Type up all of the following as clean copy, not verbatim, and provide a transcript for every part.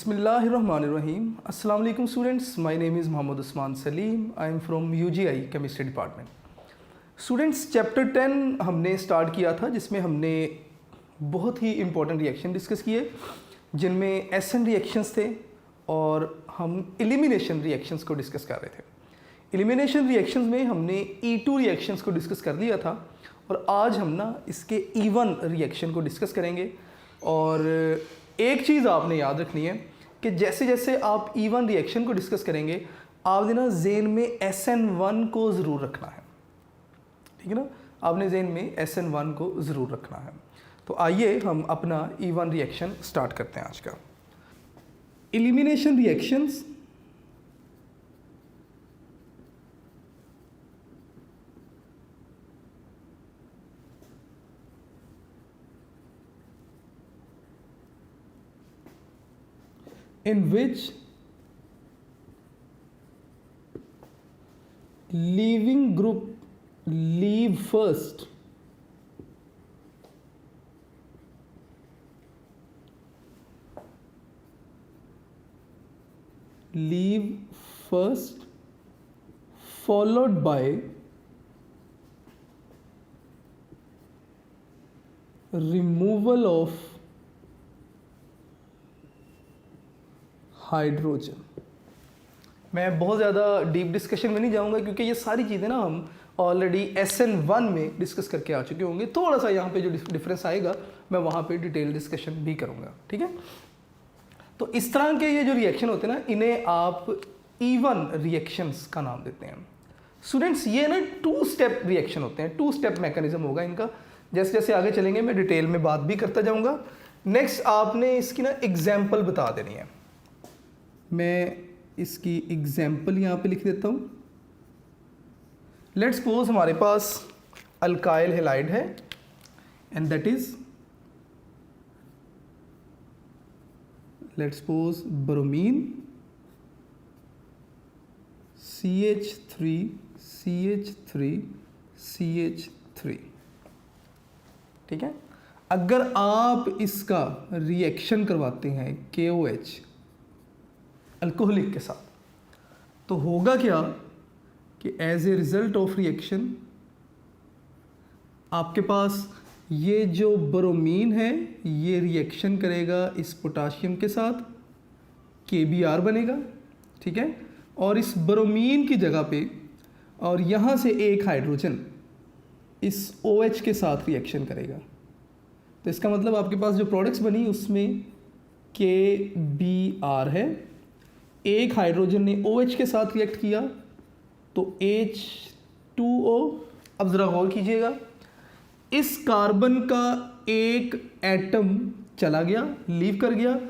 बिस्मिल्लाहिर्रहमानिर्रहीम। अस्सलाम वालेकुम students, my name is Mohammad Usman Saleem. I am from UGI chemistry department. Students, chapter 10 हमने स्टार्ट किया था, जिसमें हमने बहुत ही इंपॉर्टेंट रिएक्शन डिस्कस किए, जिनमें एसएन रिएक्शंस थे और हम एलिमिनेशन रिएक्शंस को डिस्कस कर रहे थे। एलिमिनेशन रिएक्शंस में हमने E2 रिएक्शंस को डिस्कस कर लिया था और आज हम ना इसके E1 रिएक्शन को डिस्कस करेंगे। और एक चीज़ आपने याद रखनी है कि जैसे जैसे आप E1 रिएक्शन को डिस्कस करेंगे, आपने ना ज़हन में SN1 को ज़रूर रखना है, ठीक है ना। आपने ज़हन में SN1 को ज़रूर रखना है। तो आइए हम अपना E1 रिएक्शन स्टार्ट करते हैं आज का। Elimination reactions in which leaving group leave first, followed by removal of hydrogen. मैं बहुत ज़्यादा डीप डिस्कशन में नहीं जाऊंगा, क्योंकि ये सारी चीज़ें ना हम ऑलरेडी SN1 में डिस्कस करके आ चुके होंगे। थोड़ा सा यहाँ पे जो डिफरेंस आएगा मैं वहाँ पे डिटेल डिस्कशन भी करूँगा, ठीक है। तो इस तरह के ये जो रिएक्शन होते हैं ना, इन्हें आप E1 रिएक्शंस का नाम देते हैं। स्टूडेंट्स, ये ना 2 स्टेप रिएक्शन होते हैं, 2 स्टेप मैकेनिज्म होगा इनका। जैसे जैसे आगे चलेंगे मैं डिटेल में बात भी करता जाऊँगा। नेक्स्ट आपने इसकी ना एग्जाम्पल बता देनी है। मैं इसकी एग्जाम्पल यहाँ पे लिख देता हूँ। लेट्स सपोज हमारे पास अल्काइल हैलाइड है and that is, let's suppose bromine CH3CH3CH3, ठीक है। अगर आप इसका रिएक्शन करवाते हैं KOH अल्कोहलिक के साथ, तो होगा क्या कि as a result of reaction आपके पास ये जो ब्रोमीन है ये रिएक्शन करेगा इस पोटाशियम के साथ, KBr बनेगा, ठीक है। और इस ब्रोमीन की जगह पे और यहाँ से एक हाइड्रोजन इस OH के साथ रिएक्शन करेगा। तो इसका मतलब आपके पास जो प्रोडक्ट्स बनी उसमें KBr है, एक हाइड्रोजन ने OH के साथ रिएक्ट किया तो H2O। अब ज़रा गौर कीजिएगा, इस कार्बन का एक एटम चला गया, लीव कर गया,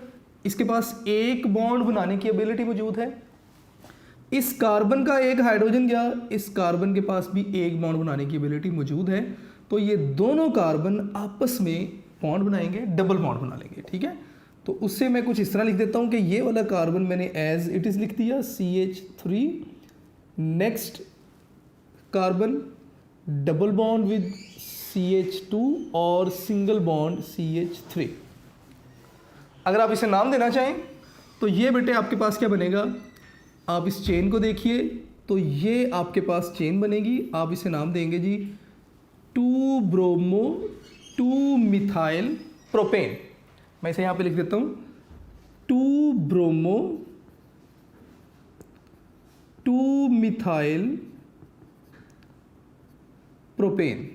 इसके पास एक बॉन्ड बनाने की एबिलिटी मौजूद है। इस कार्बन का एक हाइड्रोजन गया, इस कार्बन के पास भी एक बॉन्ड बनाने की एबिलिटी मौजूद है। तो ये दोनों कार्बन आपस में बॉन्ड बनाएंगे, डबल बॉन्ड बना लेंगे, ठीक है। तो उससे मैं कुछ इस तरह लिख देता हूँ कि ये वाला कार्बन मैंने एज इट इज़ लिख दिया CH3, next carbon double bond with CH2 और सिंगल बॉन्ड CH3। अगर आप इसे नाम देना चाहें तो ये बेटे आपके पास क्या बनेगा, आप इस चेन को देखिए तो ये आपके पास चेन बनेगी। आप इसे नाम देंगे जी 2-ब्रोमो 2-मिथाइल प्रोपेन। मैं इसे यहाँ पे लिख देता हूँ 2-ब्रोमो 2-मिथाइल प्रोपेन।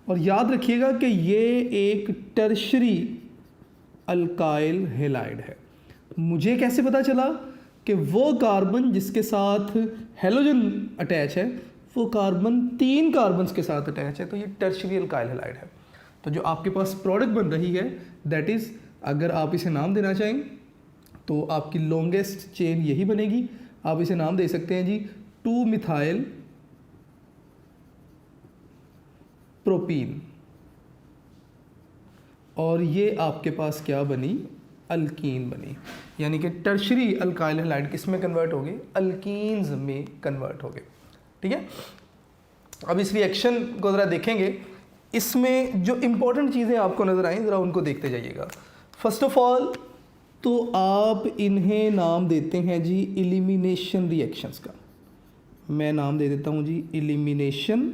और याद रखिएगा कि ये एक टर्शरी अल्काइल हैलाइड है। मुझे कैसे पता चला कि वो कार्बन जिसके साथ हेलोजन अटैच है वो कार्बन 3 कार्बन्स के साथ अटैच है, तो ये टर्शरी अल्काइल हैलाइड है। तो जो आपके पास प्रोडक्ट बन रही है दैट इज़, अगर आप इसे नाम देना चाहें तो आपकी लॉन्गेस्ट चेन यही बनेगी। आप इसे नाम दे सकते हैं जी 2-मिथाइल प्रोपीन। और ये आपके पास क्या बनी, अल्कीन बनी। यानी कि टर्शरी अल्काइल हैलाइड किस में कन्वर्ट हो गए, अल्कीन्स में कन्वर्ट हो गए, ठीक है। अब इस रिएक्शन को ज़रा देखेंगे, इसमें जो इम्पोर्टेंट चीज़ें आपको नज़र आई ज़रा उनको देखते जाइएगा। फर्स्ट ऑफ ऑल तो आप इन्हें नाम देते हैं जी एलिमिनेशन रिएक्शंस का। मैं नाम दे देता हूं जी एलिमिनेशन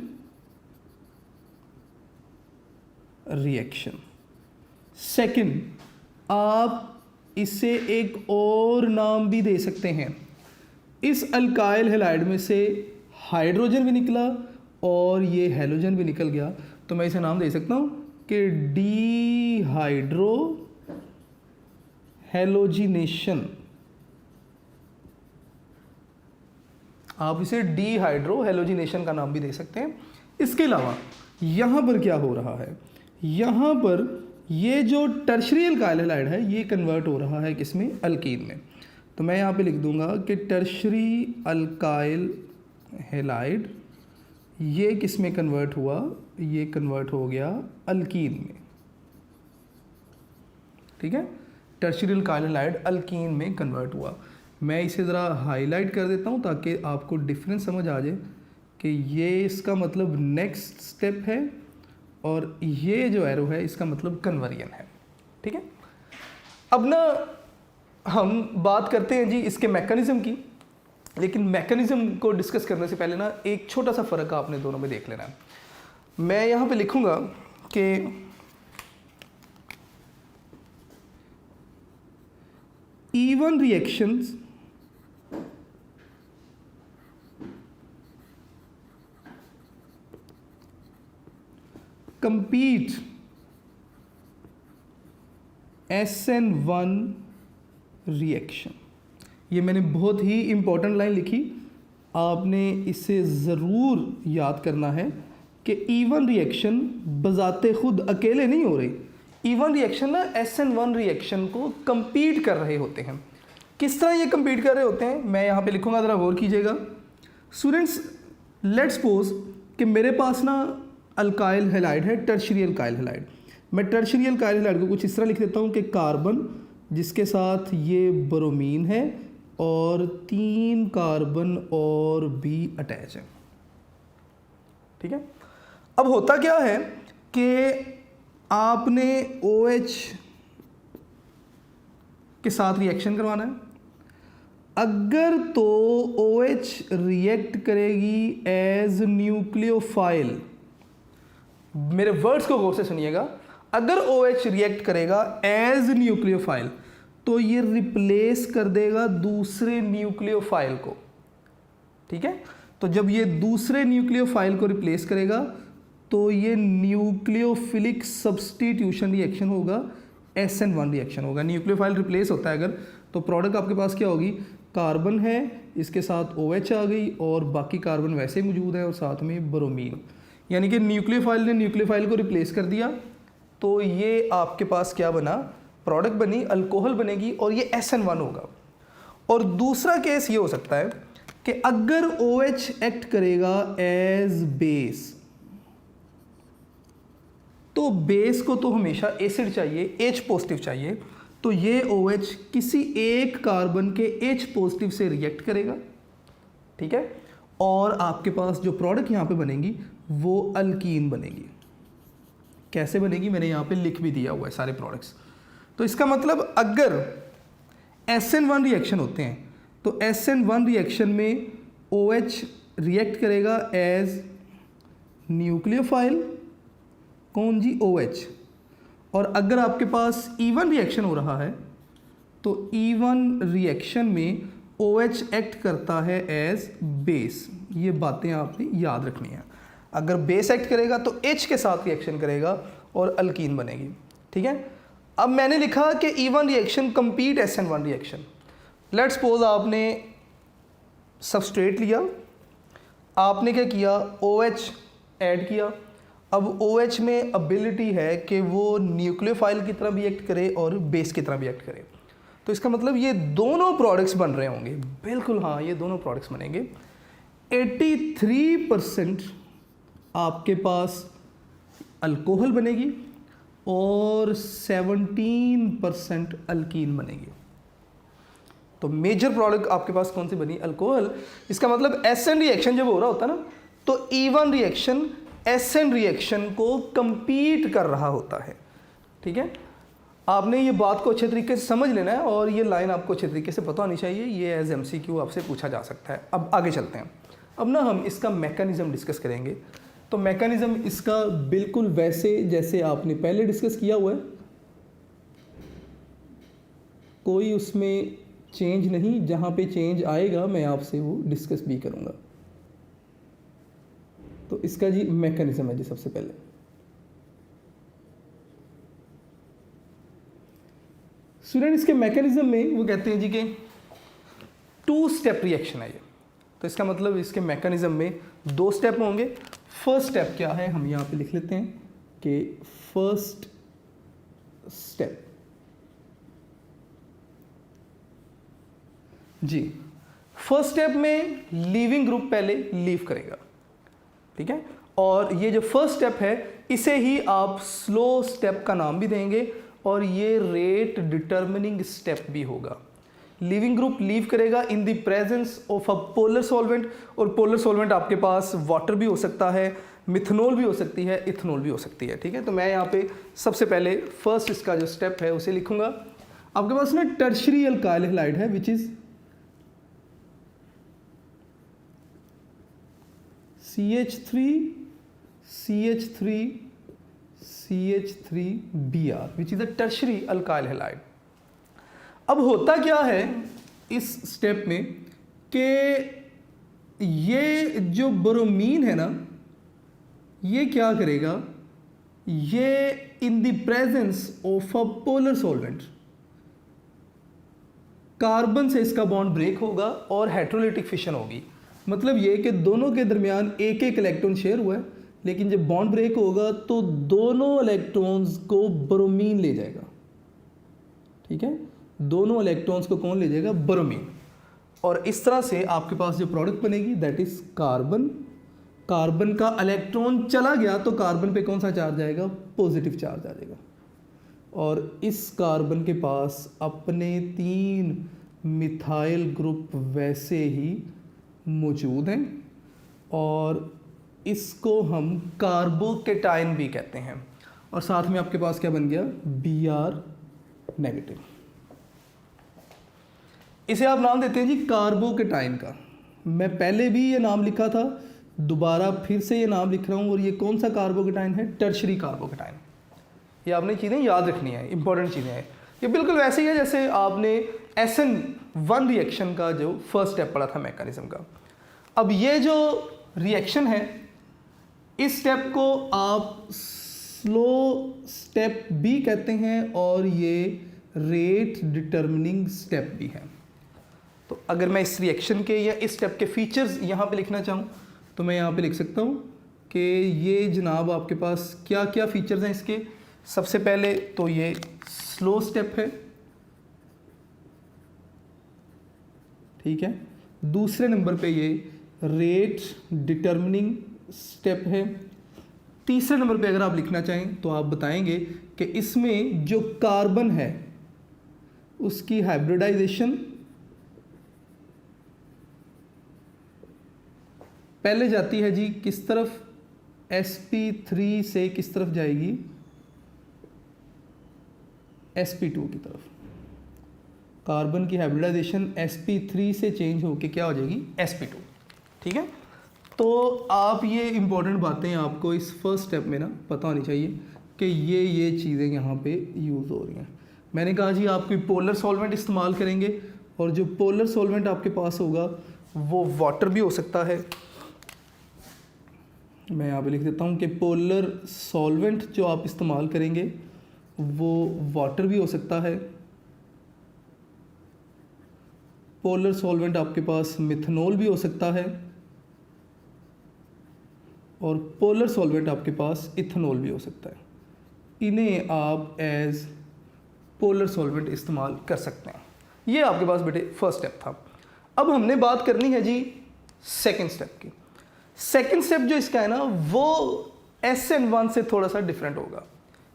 रिएक्शन। सेकंड, आप इसे एक और नाम भी दे सकते हैं। इस अल्काइल हैलाइड में से हाइड्रोजन भी निकला और ये हैलोजन भी निकल गया, तो मैं इसे नाम दे सकता हूं कि डीहाइड्रो हैलोजिनेशन। आप इसे डीहाइड्रो हैलोजिनेशन का नाम भी दे सकते हैं। इसके अलावा यहाँ पर क्या हो रहा है, यहाँ पर ये जो टर्शरी अल्काइल हैलाइड है ये कन्वर्ट हो रहा है किसमें, अल्कीन में। तो मैं यहाँ पे लिख दूंगा कि टर्शरी अल्काइल हैलाइड ये किस में कन्वर्ट हुआ, ये कन्वर्ट हो गया अल्कीन में। ठीक है, टर्शरी अल्काइल हैलाइड अल्कीन में कन्वर्ट हुआ। मैं इसे ज़रा हाईलाइट कर देता हूँ ताकि आपको डिफरेंस समझ आ जाए कि ये इसका मतलब नेक्स्ट स्टेप है और ये जो एरो है इसका मतलब कन्वर्जन है। ठीक है, अब ना हम बात करते हैं जी इसके मैकेनिज्म की, लेकिन मैकेनिज्म को डिस्कस करने से पहले ना एक छोटा सा फ़र्क आपने दोनों में देख लेना है। मैं यहाँ पे लिखूँगा कि even reactions compete SN1 reaction. ये मैंने बहुत ही इंपॉर्टेंट लाइन लिखी, आपने इसे ज़रूर याद करना है कि इवन रिएक्शन बजाते खुद अकेले नहीं हो रही। इवन रिएक्शन ना SN1 रिएक्शन को कंपीट कर रहे होते हैं। किस तरह ये कंपीट कर रहे होते हैं मैं यहाँ पे लिखूँगा, ज़रा गौर कीजिएगा। स्टूडेंट्स, लेट्स सपोज कि मेरे पास ना अल्काइल हैलाइड है, टर्शरी अल्काइल हैलाइड। मैं टर्शरी अल्काइल हैलाइड को कुछ इस तरह लिख देता हूँ कि कार्बन जिसके साथ ये ब्रोमीन है और 3 कार्बन और भी अटैच है। ठीक है, अब होता क्या है कि आपने OH के साथ रिएक्शन करवाना है। अगर तो OH रिएक्ट करेगी एज न्यूक्लियोफाइल, मेरे वर्ड्स को गौर से सुनिएगा, अगर OH रिएक्ट करेगा एज न्यूक्लियोफाइल तो ये रिप्लेस कर देगा दूसरे न्यूक्लियोफाइल को। ठीक है, तो जब ये दूसरे न्यूक्लियोफाइल को रिप्लेस करेगा तो ये न्यूक्लियोफिलिक सब्स्टिट्यूशन रिएक्शन होगा, SN1 रिएक्शन होगा। न्यूक्लियोफाइल रिप्लेस होता है अगर, तो प्रोडक्ट आपके पास क्या होगी, कार्बन है, इसके साथ OH आ गई और बाकी कार्बन वैसे ही मौजूद है और साथ में ब्रोमीन। यानी कि न्यूक्लियोफाइल ने न्यूक्लियोफाइल को रिप्लेस कर दिया, तो ये आपके पास क्या बना, प्रोडक्ट बनी, अल्कोहल बनेगी और ये SN1 होगा। और दूसरा केस ये हो सकता है कि अगर OH एक्ट करेगा एज बेस, तो बेस को तो हमेशा एसिड चाहिए, H पॉजिटिव चाहिए, तो ये OH किसी एक कार्बन के H पॉजिटिव से रिएक्ट करेगा। ठीक है, और आपके पास जो प्रोडक्ट यहाँ पे बनेगी वो अल्कीन बनेगी। कैसे बनेगी मैंने यहाँ पे लिख भी दिया हुआ है सारे प्रोडक्ट्स। तो इसका मतलब अगर SN1 रिएक्शन होते हैं तो SN1 रिएक्शन में OH रिएक्ट करेगा एज न्यूक्लियोफाइल, कौन जी, OH। और अगर आपके पास E1 रिएक्शन हो रहा है तो E1 रिएक्शन में OH एक्ट करता है एज बेस। ये बातें आपने याद रखनी है। अगर बेस एक्ट करेगा तो H के साथ रिएक्शन करेगा और अल्कीन बनेगी। ठीक है, अब मैंने लिखा कि E1 reaction compete SN1 reaction. Let's suppose आपने सबस्ट्रेट लिया, आपने क्या किया, OH ऐड किया। अब OH में एबिलिटी है कि वो न्यूक्लियोफाइल की तरह भी एक्ट करे और बेस की तरह भी एक्ट करे, तो इसका मतलब ये दोनों प्रोडक्ट्स बन रहे होंगे। बिल्कुल हाँ, ये दोनों प्रोडक्ट्स बनेंगे। 83% आपके पास अल्कोहल बनेगी और 17% अल्कीन बनेगी। तो मेजर प्रोडक्ट आपके पास कौन सी बनी, अल्कोहल। इसका मतलब SN रिएक्शन जब हो रहा होता है ना, तो E1 रिएक्शन SN रिएक्शन को कंपीट कर रहा होता है। ठीक है, आपने ये बात को अच्छे तरीके से समझ लेना है और ये लाइन आपको अच्छे तरीके से पता होनी चाहिए, ये एज MCQ आपसे पूछा जा सकता है। अब आगे चलते हैं। अब ना हम इसका मैकेनिज़्म डिस्कस करेंगे। तो मैकेनिज़्म इसका बिल्कुल वैसे जैसे आपने पहले डिस्कस किया हुआ है, कोई उसमें चेंज नहीं, जहाँ पे चेंज आएगा मैं आपसे वो डिस्कस भी करूँगा। तो इसका जी मैकेनिज़्म है जी, सबसे पहले स्टूडेंट इसके मैकेनिज़्म में वो कहते हैं जी कि 2 स्टेप रिएक्शन है ये। तो इसका मतलब इसके मैकेनिज़्म में 2 स्टेप होंगे। फर्स्ट स्टेप क्या है, हम यहाँ पे लिख लेते हैं कि फर्स्ट स्टेप जी, फर्स्ट स्टेप में लीविंग ग्रुप पहले लीव करेगा, ठीक है। और ये जो फर्स्ट स्टेप है इसे ही आप स्लो स्टेप का नाम भी देंगे और ये रेट डिटर्मिनिंग स्टेप भी होगा। लीविंग ग्रुप लीव करेगा in the presence of a polar solvent, और पोलर सॉल्वेंट आपके पास वाटर भी हो सकता है, मिथनॉल भी हो सकती है, इथनॉल भी हो सकती है, ठीक है। तो मैं यहाँ पे सबसे पहले फर्स्ट इसका जो स्टेप है उसे लिखूंगा। आपके पास ना टर्शरी अल्काइल हैलाइड है which is CH3CH3Br which is a tertiary alkyl halide. अब होता क्या है इस स्टेप में कि ये जो ब्रोमीन है ना, ये क्या करेगा, ये in the presence of a polar solvent carbon से इसका बॉन्ड ब्रेक होगा और हेट्रोलिटिक फिशन होगी। मतलब ये कि दोनों के दरमियान एक एक इलेक्ट्रॉन शेयर हुआ है, लेकिन जब बॉन्ड ब्रेक होगा तो दोनों इलेक्ट्रॉन्स को ब्रोमीन ले जाएगा, ठीक है। दोनों इलेक्ट्रॉन्स को कौन ले जाएगा, ब्रोमीन। और इस तरह से आपके पास जो प्रोडक्ट बनेगी दैट इज कार्बन। कार्बन का इलेक्ट्रॉन चला गया तो कार्बन पे कौन सा चार्ज आएगा, पॉजिटिव चार्ज आ जाएगा। और इस कार्बन के पास अपने 3 मिथाइल ग्रुप वैसे ही मौजूद हैं और इसको हम कार्बोकेटाइन भी कहते हैं। और साथ में आपके पास क्या बन गया, Br नेगेटिव। इसे आप नाम देते हैं जी कार्बोकेटाइन का। मैं पहले भी ये नाम लिखा था, दोबारा फिर से ये नाम लिख रहा हूँ। और ये कौन सा कार्बोकेटाइन है, टर्शरी कार्बोकेटाइन। ये आपने चीज़ें याद रखनी है, इंपॉर्टेंट चीज़ें हैं। ये बिल्कुल वैसे ही है जैसे आपने SN1 रिएक्शन का जो फर्स्ट स्टेप पढ़ा था मैकेनिज्म का। अब ये जो रिएक्शन है इस स्टेप को आप स्लो स्टेप भी कहते हैं और ये रेट डिटर्मिनिंग स्टेप भी है। तो अगर मैं इस रिएक्शन के या इस स्टेप के फीचर्स यहाँ पे लिखना चाहूँ तो मैं यहाँ पे लिख सकता हूँ कि ये जनाब आपके पास क्या क्या फीचर्स हैं इसके। सबसे पहले तो ये स्लो स्टेप है, ठीक है। दूसरे नंबर पे ये रेट डिटर्मिनिंग स्टेप है। तीसरे नंबर पे अगर आप लिखना चाहें तो आप बताएंगे कि इसमें जो कार्बन है उसकी हाइब्रिडाइजेशन पहले जाती है जी किस तरफ, sp3 से किस तरफ जाएगी, sp2 की तरफ। कार्बन की हाइब्रिडाइजेशन sp3 से चेंज होके क्या हो जाएगी, sp2, ठीक है। तो आप ये इंपॉर्टेंट बातें आपको इस फर्स्ट स्टेप में ना पता होनी चाहिए कि ये चीज़ें यहाँ पे यूज़ हो रही हैं। मैंने कहा जी आप कोई पोलर सॉल्वेंट इस्तेमाल करेंगे और जो पोलर सॉल्वेंट आपके पास होगा वो वाटर भी हो सकता है। मैं यहाँ पे लिख देता हूँ कि पोलर सॉल्वेंट जो आप इस्तेमाल करेंगे वो वाटर भी हो सकता है। पोलर सॉल्वेंट आपके पास मिथनॉल भी हो सकता है और पोलर सॉल्वेंट आपके पास इथनॉल भी हो सकता है। इन्हें आप एज पोलर सॉल्वेंट इस्तेमाल कर सकते हैं। ये आपके पास बेटे फर्स्ट स्टेप था। अब हमने बात करनी है जी सेकंड स्टेप की। सेकंड स्टेप जो इसका है ना वो SN1 से थोड़ा सा डिफरेंट होगा,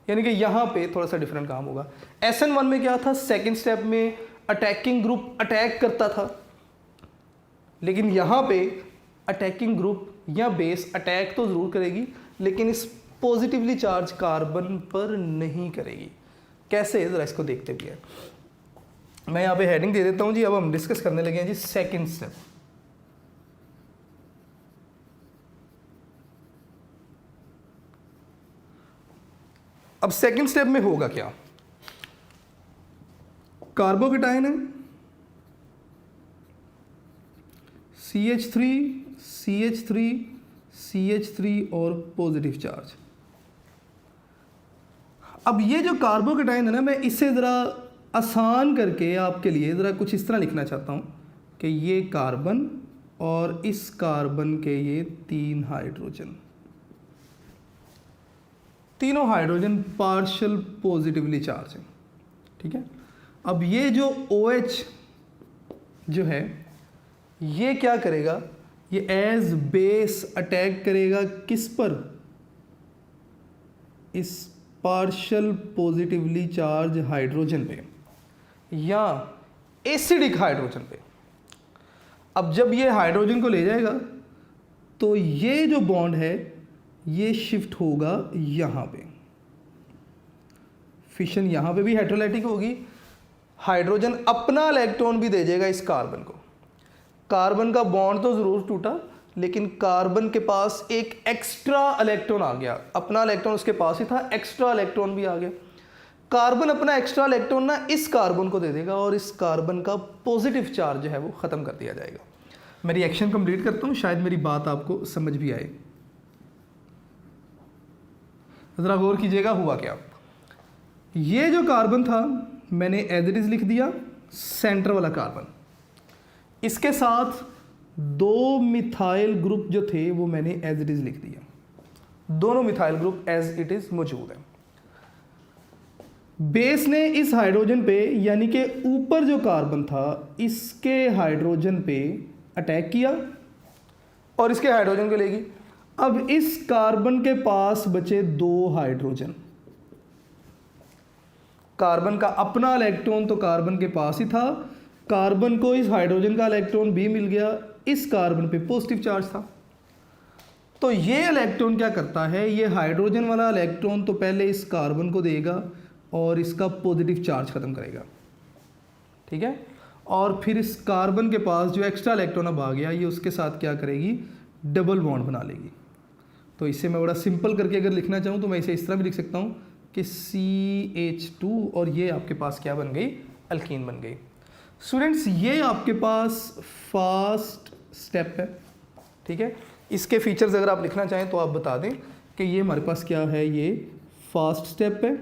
यानी कि यहाँ पे थोड़ा सा डिफरेंट काम होगा। SN1 में क्या था, सेकंड स्टेप में अटैकिंग ग्रुप अटैक करता था, लेकिन यहाँ पे अटैकिंग ग्रुप या बेस अटैक तो ज़रूर करेगी लेकिन इस पॉजिटिवली चार्ज कार्बन पर नहीं करेगी। कैसे, ज़रा इसको देखते भी हैं। मैं यहाँ पे हेडिंग दे देता हूँ जी। अब हम डिस्कस करने लगे हैं जी सेकंड स्टेप। अब सेकंड स्टेप में होगा क्या, कार्बोकेटाइन है CH3 CH3 CH3 और पॉजिटिव चार्ज। अब ये जो कार्बोकेटाइन है ना, मैं इसे ज़रा आसान करके आपके लिए ज़रा कुछ इस तरह लिखना चाहता हूँ कि ये कार्बन और इस कार्बन के ये 3 हाइड्रोजन, तीनों हाइड्रोजन पार्शियल पॉजिटिवली चार्ज है, ठीक है। अब ये जो OH जो है ये क्या करेगा, ये एज बेस अटैक करेगा किस पर, इस पार्शियल पॉजिटिवली चार्ज हाइड्रोजन पे या एसिडिक हाइड्रोजन पे। अब जब ये हाइड्रोजन को ले जाएगा तो ये जो बॉन्ड है ये शिफ्ट होगा यहाँ पे, फिशन यहाँ पे भी हेटेरोलाइटिक होगी, हाइड्रोजन अपना इलेक्ट्रॉन भी दे जाएगा इस कार्बन को। कार्बन का बॉन्ड तो ज़रूर टूटा, लेकिन कार्बन के पास एक एक्स्ट्रा इलेक्ट्रॉन आ गया, अपना इलेक्ट्रॉन उसके पास ही था, एक्स्ट्रा इलेक्ट्रॉन भी आ गया। कार्बन अपना एक्स्ट्रा इलेक्ट्रॉन ना इस कार्बन को दे देगा और इस कार्बन का पॉजिटिव चार्ज जो है वो ख़त्म कर दिया जाएगा। मैं रिएक्शन कंप्लीट करता हूँ, शायद मेरी बात आपको समझ भी आए। ज़रा गौर कीजिएगा हुआ क्या। ये जो कार्बन था मैंने एज इट इज़ लिख दिया, सेंटर वाला कार्बन, इसके साथ 2 मिथाइल ग्रुप जो थे वो मैंने एज इट इज़ लिख दिया, दोनों methyl group as it is मौजूद है। बेस ने इस हाइड्रोजन पे यानी कि ऊपर जो कार्बन था इसके हाइड्रोजन पे अटैक किया और इसके हाइड्रोजन को लेगी। अब इस कार्बन के पास बचे 2 हाइड्रोजन, कार्बन का अपना इलेक्ट्रॉन तो कार्बन के पास ही था, कार्बन को इस हाइड्रोजन का इलेक्ट्रॉन भी मिल गया, इस कार्बन पे पॉजिटिव चार्ज था। तो ये इलेक्ट्रॉन क्या करता है, ये हाइड्रोजन वाला इलेक्ट्रॉन तो पहले इस कार्बन को देगा और इसका पॉजिटिव चार्ज ख़त्म करेगा, ठीक है। और फिर इस कार्बन के पास जो एक्स्ट्रा इलेक्ट्रॉन अब आ गया ये उसके साथ क्या करेगी, डबल बॉन्ड बना लेगी। तो इसे मैं बड़ा सिंपल करके अगर लिखना चाहूँ तो मैं इसे इस तरह भी लिख सकता हूँ कि CH2 और ये आपके पास क्या बन गई, अल्कीन बन गई। स्टूडेंट्स ये आपके पास फर्स्ट स्टेप है, ठीक है। इसके फीचर्स अगर आप लिखना चाहें तो आप बता दें कि ये हमारे पास क्या है, ये फर्स्ट स्टेप है,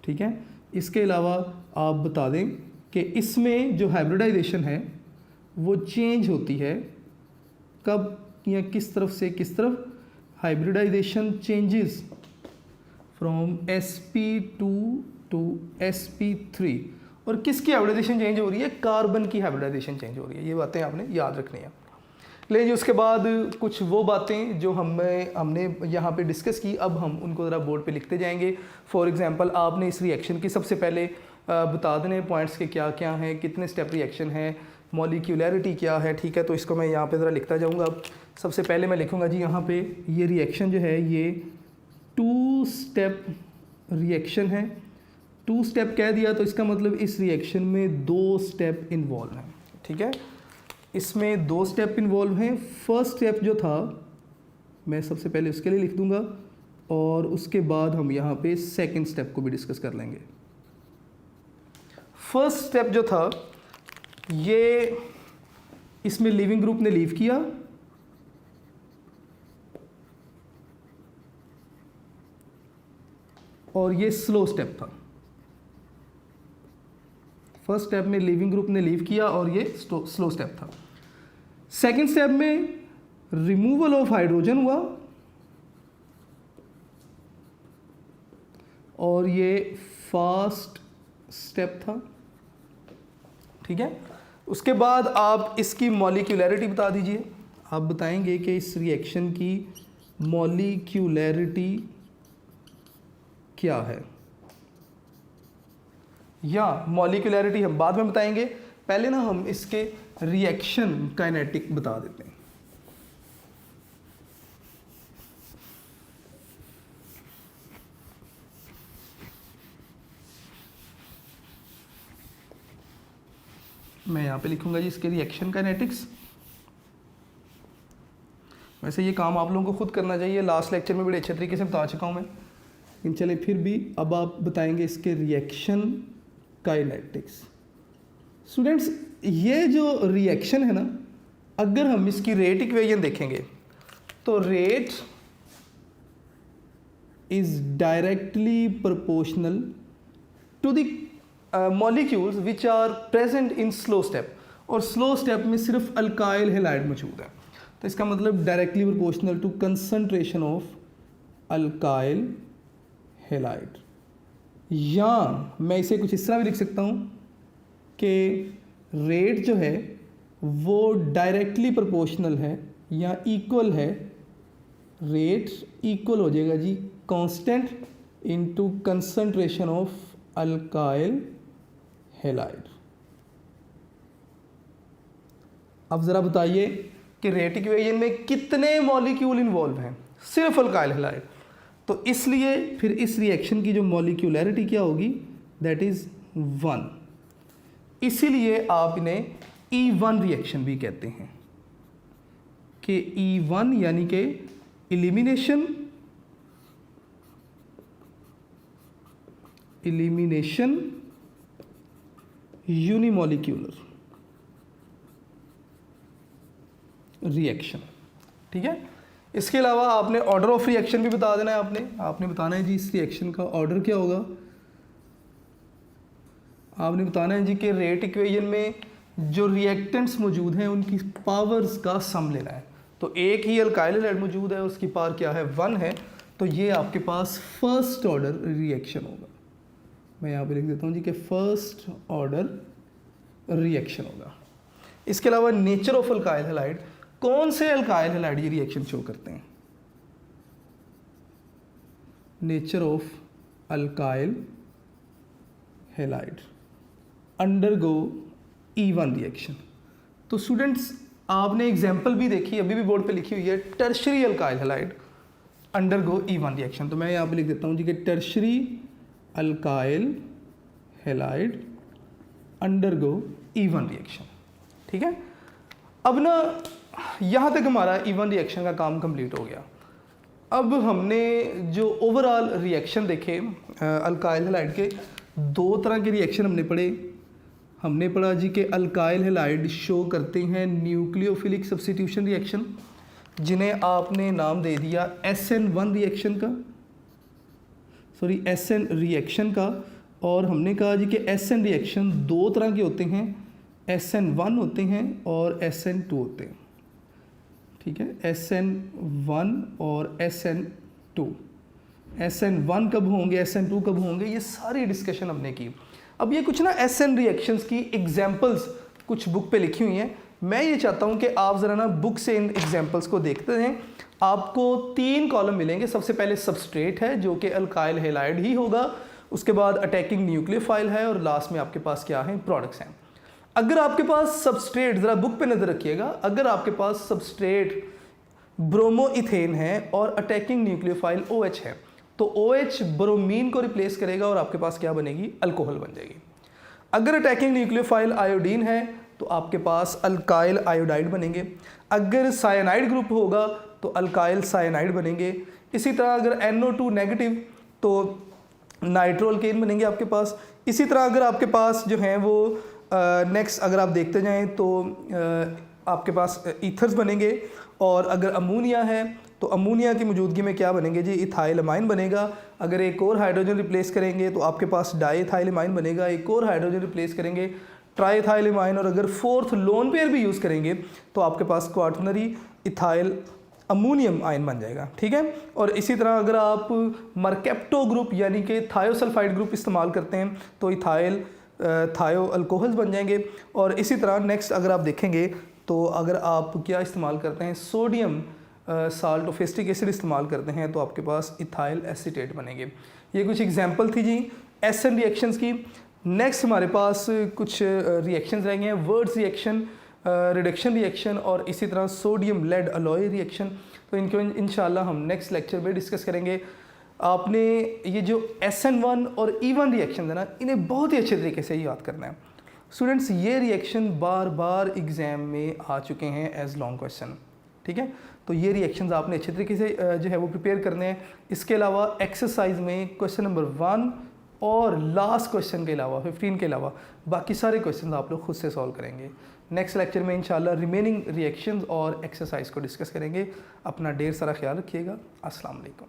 ठीक है। इसके अलावा आप बता दें कि इसमें जो हाइब्रिडाइजेशन है वो चेंज होती है कब या किस तरफ से किस तरफ, hybridisation changes from sp2 to sp3। और किसकी हाइब्रिडाइजेशन चेंज हो रही है, कार्बन की हाइब्रिडाइजेशन चेंज हो रही है। ये बातें आपने याद रखनी है। लेकिन उसके बाद कुछ वो बातें जो हमने यहाँ पे डिस्कस की, अब हम उनको ज़रा बोर्ड पे लिखते जाएंगे। फॉर एग्जांपल आपने इस रिएक्शन की सबसे पहले बता देने पॉइंट्स के क्या क्या हैं, कितने स्टेप रिएक्शन है, मॉलिक्यूलैरिटी क्या है, ठीक है। तो इसको मैं यहाँ पे ज़रा लिखता जाऊँगा। अब सबसे पहले मैं लिखूँगा जी यहाँ पे ये रिएक्शन जो है ये 2 स्टेप रिएक्शन है। 2 स्टेप कह दिया तो इसका मतलब इस रिएक्शन में 2 स्टेप इन्वॉल्व हैं, ठीक है। इसमें 2 स्टेप इन्वॉल्व हैं। फर्स्ट स्टेप जो था मैं सबसे पहले उसके लिए लिख दूंगा और उसके बाद हम यहाँ पे सेकंड स्टेप को भी डिस्कस कर लेंगे। फर्स्ट स्टेप जो था ये इसमें लीविंग ग्रुप ने लीव किया और ये स्लो स्टेप था। फर्स्ट स्टेप में लीविंग ग्रुप ने लीव किया और ये स्लो स्टेप था। सेकंड स्टेप में रिमूवल ऑफ हाइड्रोजन हुआ और ये फास्ट स्टेप था, ठीक है। उसके बाद आप इसकी मॉलिक्यूलैरिटी बता दीजिए। आप बताएंगे कि इस रिएक्शन की मॉलिक्यूलैरिटी क्या है, या मॉलिक्यूलैरिटी हम बाद में बताएंगे, पहले ना हम इसके रिएक्शन काइनेटिक बता देते हैं। मैं यहाँ पे लिखूँगा जी इसके रिएक्शन काइनेटिक्स। वैसे ये काम आप लोगों को खुद करना चाहिए, लास्ट लेक्चर में बड़े अच्छे तरीके से बता चुका हूँ मैं, लेकिन चले फिर भी अब आप बताएंगे इसके रिएक्शन काइनेटिक्स। स्टूडेंट्स ये जो रिएक्शन है ना, अगर हम इसकी रेट इक्वेशन देखेंगे तो rate is directly proportional to the molecules which are present in slow step, और स्लो स्टेप में सिर्फ अल्काइल हैलाइड मौजूद है, तो इसका मतलब directly proportional to concentration of alkyl halide. या मैं इसे कुछ इस तरह भी लिख सकता हूँ कि रेट जो है वो डायरेक्टली प्रोपोर्शनल है या इक्वल है, रेट इक्वल हो जाएगा जी constant into concentration of alkyl halide. अब ज़रा बताइए कि रेट इक्वेशन में कितने मॉलिक्यूल इन्वॉल्व हैं, सिर्फ अल्काइल हैलाइड, तो इसलिए फिर इस रिएक्शन की जो मॉलिक्यूलैरिटी क्या होगी, दैट इज़ 1। इसीलिए आप इन्हें E1 रिएक्शन भी कहते हैं कि E1 यानी कि इलिमिनेशन यूनिमॉलिक्यूलर रिएक्शन। ठीक है, इसके अलावा आपने ऑर्डर ऑफ रिएक्शन भी बता देना है, आपने बताना है जी इस रिएक्शन का ऑर्डर क्या होगा। आपने बताना है जी कि रेट इक्वेशन में जो रिएक्टेंट्स मौजूद हैं उनकी पावर्स का सम लेना है, तो एक ही अल्काइल हैलाइड मौजूद है, उसकी पावर क्या है, 1 है, तो ये आपके पास फर्स्ट ऑर्डर रिएक्शन होगा। मैं यहाँ पे लिख देता हूँ जी कि फर्स्ट ऑर्डर रिएक्शन होगा। इसके अलावा नेचर ऑफ अल्काइल हैलाइड, कौन से अल्काइल हैलाइड ये रिएक्शन शो करते हैं, nature of alkyl halide undergo E1 reaction. तो स्टूडेंट्स आपने एग्जांपल भी देखी, अभी भी बोर्ड पे लिखी हुई है, tertiary alkyl halide undergo E1 reaction, तो मैं यहाँ पे लिख देता हूँ जी कि tertiary alkyl halide undergo E1 reaction. ठीक है, अब ना यहाँ तक हमारा E1 रिएक्शन का काम कंप्लीट हो गया। अब हमने जो ओवरऑल रिएक्शन देखे अल्काइल हैलाइड के, 2 तरह के रिएक्शन हमने पढ़े। हमने पढ़ा जी कि अल्काइल हैलाइड शो करते हैं न्यूक्लियोफिलिक सब्स्टिट्यूशन रिएक्शन, जिन्हें आपने नाम दे दिया SN1 रिएक्शन का, सॉरी SN रिएक्शन का। और हमने कहा जी कि SN रिएक्शन 2 तरह के होते हैं, SN1 होते हैं और SN2 होते हैं। ठीक है, SN1 और SN2, SN1 कब होंगे, SN2 कब होंगे, ये सारी डिस्कशन हमने की। अब ये कुछ ना SN रिएक्शंस की एग्जांपल्स कुछ बुक पे लिखी हुई हैं, मैं ये चाहता हूँ कि आप ज़रा ना बुक से इन एग्जांपल्स को देखते हैं। आपको 3 कॉलम मिलेंगे, सबसे पहले सबस्ट्रेट है जो कि अल्काइल हैलाइड ही होगा, उसके बाद अटैकिंग न्यूक्लियोफाइल है, और लास्ट में आपके पास क्या है, प्रोडक्ट्स हैं। अगर आपके पास सबस्ट्रेट, ज़रा बुक पे नज़र रखिएगा, अगर आपके पास सबस्ट्रेट ब्रोमोइथेन है और अटैकिंग न्यूक्लियोफाइल OH है, तो OH ब्रोमीन को रिप्लेस करेगा और आपके पास क्या बनेगी, अल्कोहल बन जाएगी। अगर अटैकिंग न्यूक्लियोफाइल आयोडीन है तो आपके पास अल्काइल आयोडाइड बनेंगे। अगर साइनाइड ग्रुप होगा तो अल्काइल साइनाइड बनेंगे। इसी तरह अगर NO2 नेगेटिव तो नाइट्रोअल्केन बनेंगे आपके पास। इसी तरह अगर आपके पास जो हैं वो नेक्स्ट अगर आप देखते जाएं तो आपके पास ईथर्स बनेंगे, और अगर अमोनिया है तो अमोनिया की मौजूदगी में क्या बनेंगे जी, इथाइल अमाइन बनेगा। अगर एक और हाइड्रोजन रिप्लेस करेंगे तो आपके पास डाईइथाइल अमाइन बनेगा, एक और हाइड्रोजन रिप्लेस करेंगे ट्राईइथाइल अमाइन, और अगर 4th लोन पेयर भी यूज़ करेंगे तो आपके पास क्वाटरनरी इथाइल अमोनियम आयन बन जाएगा। ठीक है, और इसी तरह अगर आप मरकेप्टो ग्रुप यानी कि थायोसल्फाइड ग्रुप इस्तेमाल करते हैं तो इथाइल थायो अल्कोहल्स बन जाएंगे। और इसी तरह नेक्स्ट अगर आप देखेंगे तो अगर आप क्या इस्तेमाल करते हैं, sodium salt of acetic acid इस्तेमाल करते हैं तो आपके पास इथाइल एसीटेट बनेंगे। ये कुछ एग्जांपल थी जी SN रिएक्शंस की। नेक्स्ट हमारे पास कुछ रिएक्शंस रहेंगे, वर्ड्स रिएक्शन, रिडक्शन रिएक्शन और इसी तरह सोडियम लेड अलॉय रिएक्शन। तो इनको इंशाल्लाह हम नेक्स्ट लेक्चर में डिस्कस करेंगे। आपने ये जो SN1 और E1 रिएक्शन है ना, इन्हें बहुत ही अच्छे तरीके से याद करना है। स्टूडेंट्स ये रिएक्शन बार बार एग्ज़ाम में आ चुके हैं एज लॉन्ग क्वेश्चन, ठीक है। तो ये रिएक्शंस आपने अच्छे तरीके से जो है वो प्रिपेयर करने हैं। इसके अलावा एक्सरसाइज में क्वेश्चन नंबर 1 और लास्ट क्वेश्चन के अलावा 15 के अलावा बाकी सारे क्वेश्चन आप लोग खुद से सॉल्व करेंगे। नेक्स्ट लेक्चर में इंशाल्लाह रिमेनिंग रिएक्शंस और एक्सरसाइज को डिस्कस करेंगे। अपना ढेर सारा ख्याल रखिएगा। अस्सलाम वालेकुम।